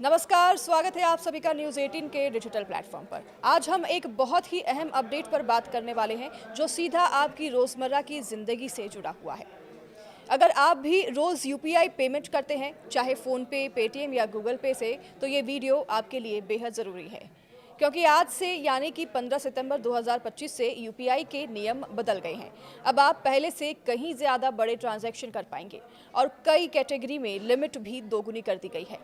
नमस्कार, स्वागत है आप सभी का न्यूज़ 18 के डिजिटल प्लेटफॉर्म पर। आज हम एक बहुत ही अहम अपडेट पर बात करने वाले हैं जो सीधा आपकी रोज़मर्रा की ज़िंदगी से जुड़ा हुआ है। अगर आप भी रोज़ यूपीआई पेमेंट करते हैं, चाहे फ़ोनपे, पेटीएम या गूगल पे से, तो ये वीडियो आपके लिए बेहद ज़रूरी है। क्योंकि आज से यानी कि 15 सितंबर 2025 से यूपीआई के नियम बदल गए हैं। अब आप पहले से कहीं ज़्यादा बड़े ट्रांजैक्शन कर पाएंगे और कई कैटेगरी में लिमिट भी दोगुनी कर दी गई है।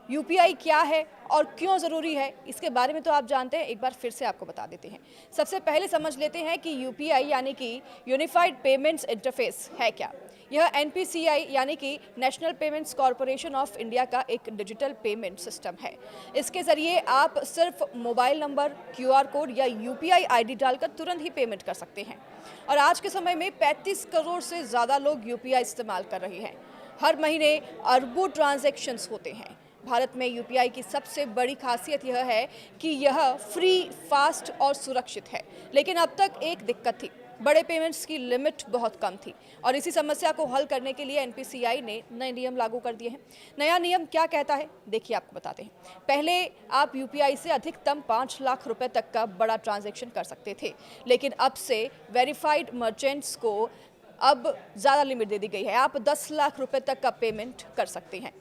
यूपीआई क्या है और क्यों ज़रूरी है, इसके बारे में तो आप जानते हैं, एक बार फिर से आपको बता देते हैं। सबसे पहले समझ लेते हैं कि यूपीआई यानी कि यूनिफाइड पेमेंट्स इंटरफेस है क्या। यह एनपीसीआई यानी कि national payments corporation of India का एक डिजिटल पेमेंट सिस्टम है। इसके ज़रिए आप सिर्फ मोबाइल नंबर, क्यूआर कोड या यूपीआई आईडी डालकर तुरंत ही पेमेंट कर सकते हैं। और आज के समय में 35 करोड़ से ज़्यादा लोग यूपीआई इस्तेमाल कर रहे हैं। हर महीने अरबों ट्रांजैक्शंस होते हैं। भारत में यूपीआई की सबसे बड़ी खासियत यह है कि यह फ्री, फास्ट और सुरक्षित है। लेकिन अब तक एक दिक्कत थी, बड़े पेमेंट्स की लिमिट बहुत कम थी और इसी समस्या को हल करने के लिए एनपीसीआई ने नए नियम लागू कर दिए हैं। नया नियम क्या कहता है, देखिए आपको बताते हैं। पहले आप यूपीआई से अधिकतम 5 लाख रुपए तक का बड़ा ट्रांजैक्शन कर सकते थे, लेकिन अब से वेरीफाइड मर्चेंट्स को अब ज़्यादा लिमिट दे दी गई है। आप 10 लाख रुपए तक का पेमेंट कर सकते हैं।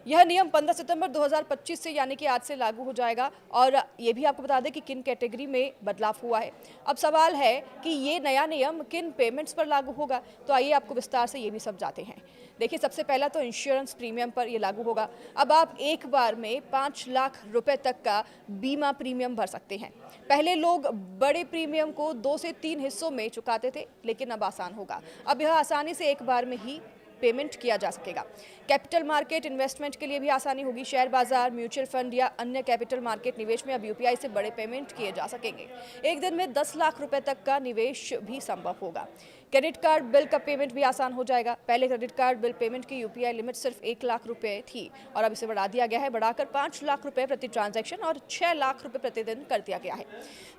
यह नियम 15 सितंबर 2025 से यानी कि आज से लागू हो जाएगा और ये भी आपको बता दें कि किन कैटेगरी में बदलाव हुआ है। अब सवाल है कि ये नया नियम किन पेमेंट्स पर लागू होगा, तो आइए आपको विस्तार से ये भी समझाते हैं। देखिए, सबसे पहला तो इंश्योरेंस प्रीमियम पर ये लागू होगा। अब आप एक बार में 5 लाख रुपए तक का बीमा प्रीमियम भर सकते हैं। पहले लोग बड़े प्रीमियम को 2 से 3 हिस्सों में चुकाते थे, लेकिन अब आसान होगा। अब यह आसानी से एक बार में ही पेमेंट किया जा सकेगा। कैपिटल मार्केट इन्वेस्टमेंट के लिए भी आसानी होगी। शेयर बाजार, म्यूचुअल फंड या अन्य कैपिटल मार्केट निवेश में अब यूपीआई से बड़े पेमेंट किए जा सकेंगे। एक दिन में 10 लाख रुपए तक का निवेश भी संभव होगा। क्रेडिट कार्ड बिल का पेमेंट भी आसान हो जाएगा। पहले क्रेडिट कार्ड बिल पेमेंट की यूपीआई लिमिट सिर्फ 1 लाख रुपए थी और अब इसे बढ़ा दिया गया है, बढ़ाकर 5 लाख रुपए प्रति ट्रांजैक्शन और 6 लाख रुपए प्रतिदिन कर दिया गया है।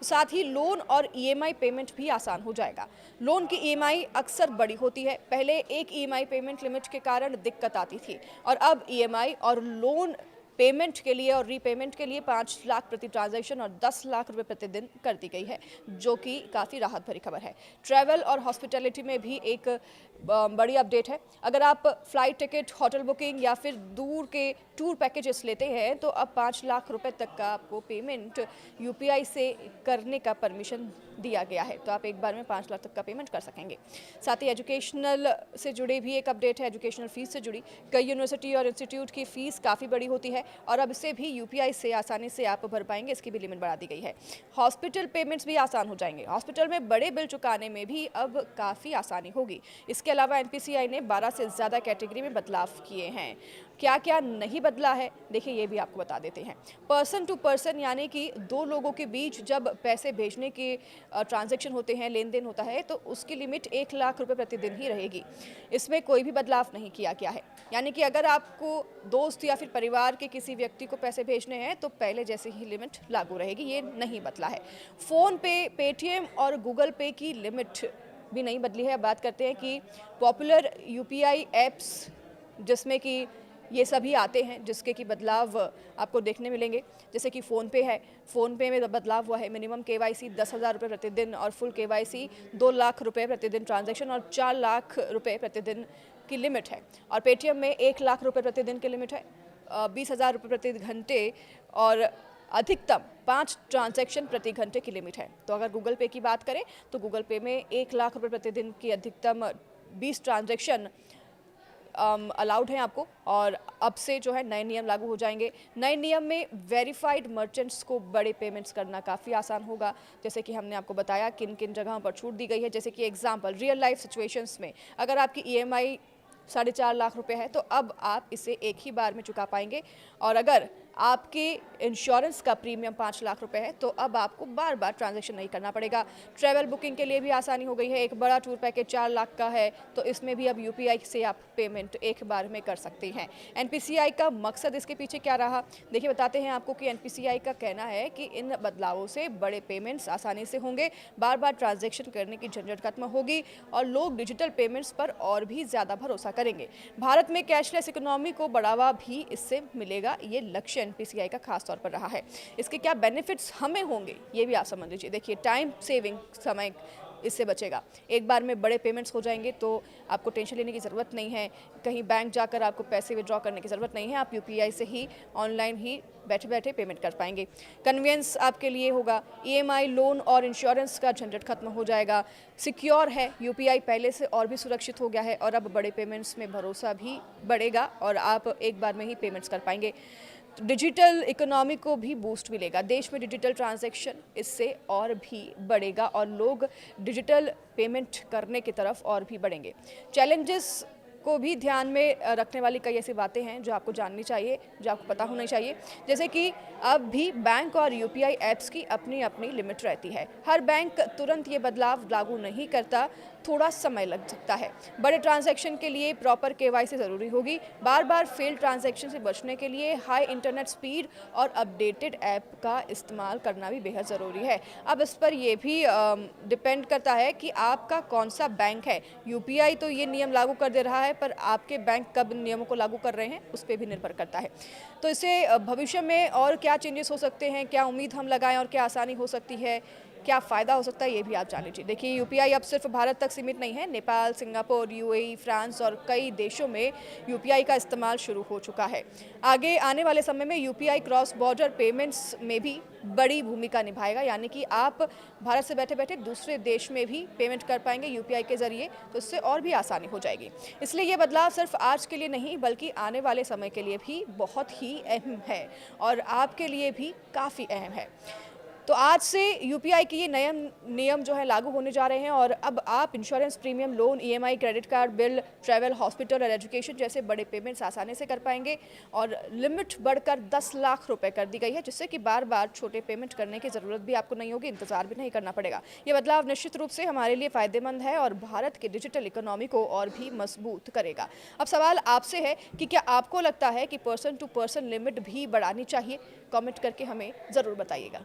साथ ही लोन और ईएमआई पेमेंट भी आसान हो जाएगा। लोन की ईएमआई अक्सर बड़ी होती है। पहले एक ईएमआई पेमेंट लिमिट के कारण दिक्कत आती थी और अब ईएमआई और लोन पेमेंट के लिए और रीपेमेंट के लिए 5 लाख प्रति ट्रांजैक्शन और 10 लाख रुपए प्रतिदिन कर दी गई है, जो कि काफ़ी राहत भरी खबर है। ट्रैवल और हॉस्पिटैलिटी में भी एक बड़ी अपडेट है। अगर आप फ्लाइट टिकट, होटल बुकिंग या फिर दूर के टूर पैकेजेस लेते हैं तो अब 5 लाख रुपए तक का आपको पेमेंट यूपीआई से करने का परमिशन दिया गया है, तो आप एक बार में 5 लाख तक का पेमेंट कर सकेंगे। साथ ही एजुकेशनल से जुड़े भी एक अपडेट है, एजुकेशनल फीस से जुड़ी। कई यूनिवर्सिटी और इंस्टीट्यूट की फीस काफ़ी बड़ी होती है और अब इसे भी यूपीआई से आसानी से आप भर पाएंगे, इसकी भी लिमिट बढ़ा दी गई है। हॉस्पिटल पेमेंट्स भी आसान हो जाएंगे। हॉस्पिटल में बड़े बिल चुकाने में भी अब काफ़ी आसानी होगी। इसके अलावा एनपीसीआई ने 12 से ज़्यादा कैटेगरी में बदलाव किए हैं। क्या क्या नहीं बदला है, देखिए ये भी आपको बता देते हैं। पर्सन टू पर्सन यानी कि दो लोगों के बीच जब पैसे भेजने के ट्रांजैक्शन होते हैं, लेन देन होता है, तो उसकी लिमिट 1 लाख रुपए प्रतिदिन ही रहेगी। इसमें कोई भी बदलाव नहीं किया गया है। यानी कि अगर आपको दोस्त या फिर परिवार के किसी व्यक्ति को पैसे भेजने हैं तो पहले जैसे ही लिमिट लागू रहेगी, ये नहीं बदला है। फ़ोन पे, पेटीएम और गूगल पे की लिमिट भी नहीं बदली है। अब बात करते हैं कि पॉपुलर यूपीआई ऐप्स जिसमें कि ये सभी आते हैं, जिसके कि बदलाव आपको देखने मिलेंगे। जैसे कि फ़ोनपे है, फ़ोनपे में बदलाव हुआ है। मिनिमम केवाईसी 10,000 रुपये प्रतिदिन और फुल केवाईसी 2 लाख रुपये प्रतिदिन ट्रांजैक्शन और 4 लाख रुपये प्रतिदिन की लिमिट है। और पेटीएम में 1 लाख रुपये प्रतिदिन की लिमिट है, 20,000 रुपये प्रति घंटे और अधिकतम 5 ट्रांजैक्शन प्रति घंटे की लिमिट है। तो अगर गूगल पे की बात करें तो गूगल पे में 1 लाख रुपये प्रतिदिन की अधिकतम 20 ट्रांजैक्शन अलाउड हैं आपको। और अब से जो है नए नियम लागू हो जाएंगे। नए नियम में वेरीफाइड मर्चेंट्स को बड़े पेमेंट्स करना काफ़ी आसान होगा। जैसे कि हमने आपको बताया किन किन जगहों पर छूट दी गई है। जैसे कि एग्जांपल, रियल लाइफ सिचुएशंस में अगर आपकी ईएमआई 4.5 लाख रुपए है तो अब आप इसे एक ही बार में चुका पाएंगे। और अगर आपके इंश्योरेंस का प्रीमियम 5 लाख रुपए है तो अब आपको बार बार ट्रांजैक्शन नहीं करना पड़ेगा। ट्रैवल बुकिंग के लिए भी आसानी हो गई है। एक बड़ा टूर पैकेज 4 लाख का है तो इसमें भी अब यूपीआई से आप पेमेंट एक बार में कर सकते हैं। एनपीसीआई का मकसद इसके पीछे क्या रहा, देखिए बताते हैं आपको कि एनपीसीआई का कहना है कि इन बदलावों से बड़े पेमेंट्स आसानी से होंगे, बार बार ट्रांजैक्शन करने की झंझट खत्म होगी और लोग डिजिटल पेमेंट्स पर और भी ज़्यादा भरोसा करेंगे। भारत में कैशलेस इकोनॉमी को बढ़ावा भी इससे मिलेगा, ये लक्ष्य एनपीसीआई का खास तौर पर रहा है। इसके क्या बेनिफिट्स हमें होंगे ये भी आप समझ लीजिए। देखिए, टाइम सेविंग, समय इससे बचेगा। एक बार में बड़े पेमेंट्स हो जाएंगे तो आपको टेंशन लेने की ज़रूरत नहीं है, कहीं बैंक जाकर आपको पैसे विड्रॉ करने की ज़रूरत नहीं है। आप यूपीआई से ही ऑनलाइन ही बैठे बैठे पेमेंट कर पाएंगे। कन्वीनियंस आपके लिए होगा। ईएमआई, लोन और इंश्योरेंस का झंझट खत्म हो जाएगा। सिक्योर है यूपीआई, पहले से और भी सुरक्षित हो गया है और अब बड़े पेमेंट्स में भरोसा भी बढ़ेगा और आप एक बार में ही पेमेंट्स कर पाएंगे। डिजिटल इकोनॉमी को भी बूस्ट मिलेगा। देश में डिजिटल ट्रांजैक्शन इससे और भी बढ़ेगा और लोग डिजिटल पेमेंट करने की तरफ और भी बढ़ेंगे। चैलेंजेस को भी ध्यान में रखने वाली कई ऐसी बातें हैं जो आपको जाननी चाहिए, जो आपको पता होना चाहिए। जैसे कि अब भी बैंक और यूपीआई ऐप्स की अपनी अपनी लिमिट रहती है। हर बैंक तुरंत ये बदलाव लागू नहीं करता, थोड़ा समय लग सकता है। बड़े ट्रांजैक्शन के लिए प्रॉपर केवाईसी ज़रूरी होगी। बार बार फेल ट्रांजैक्शन से बचने के लिए हाई इंटरनेट स्पीड और अपडेटेड ऐप का इस्तेमाल करना भी बेहद ज़रूरी है। अब इस पर यह भी डिपेंड करता है कि आपका कौन सा बैंक है। यूपीआई तो ये नियम लागू कर दे रहा है, पर आपके बैंक कब नियमों को लागू कर रहे हैं उस पर भी निर्भर करता है। तो इससे भविष्य में और क्या चेंजेस हो सकते हैं, क्या उम्मीद हम लगाएं और क्या आसानी हो सकती है, क्या फ़ायदा हो सकता है, ये भी आप जान लीजिए। देखिए, यूपीआई अब सिर्फ भारत तक सीमित नहीं है। नेपाल, सिंगापुर, यूएई, फ्रांस और कई देशों में यूपीआई का इस्तेमाल शुरू हो चुका है। आगे आने वाले समय में यूपीआई क्रॉस बॉर्डर पेमेंट्स में भी बड़ी भूमिका निभाएगा, यानी कि आप भारत से बैठे बैठे दूसरे देश में भी पेमेंट कर पाएंगे यूपीआई के ज़रिए, तो इससे और भी आसानी हो जाएगी। इसलिए ये बदलाव सिर्फ आज के लिए नहीं बल्कि आने वाले समय के लिए भी बहुत ही अहम है और आपके लिए भी काफ़ी अहम है। तो आज से यूपीआई के ये नए नियम जो है लागू होने जा रहे हैं और अब आप insurance premium, loan, EMI, credit card bill, travel, hospital और एजुकेशन जैसे बड़े पेमेंट्स आसानी से कर पाएंगे और लिमिट बढ़कर 10 लाख रुपए कर दी गई है, जिससे कि बार बार छोटे पेमेंट करने की ज़रूरत भी आपको नहीं होगी, इंतजार भी नहीं करना पड़ेगा। ये बदलाव निश्चित रूप से हमारे लिए फ़ायदेमंद है और भारत की डिजिटल इकोनॉमी को और भी मजबूत करेगा। अब सवाल आपसे है कि क्या आपको लगता है कि पर्सन टू पर्सन लिमिट भी बढ़ानी चाहिए? कॉमेंट करके हमें ज़रूर बताइएगा।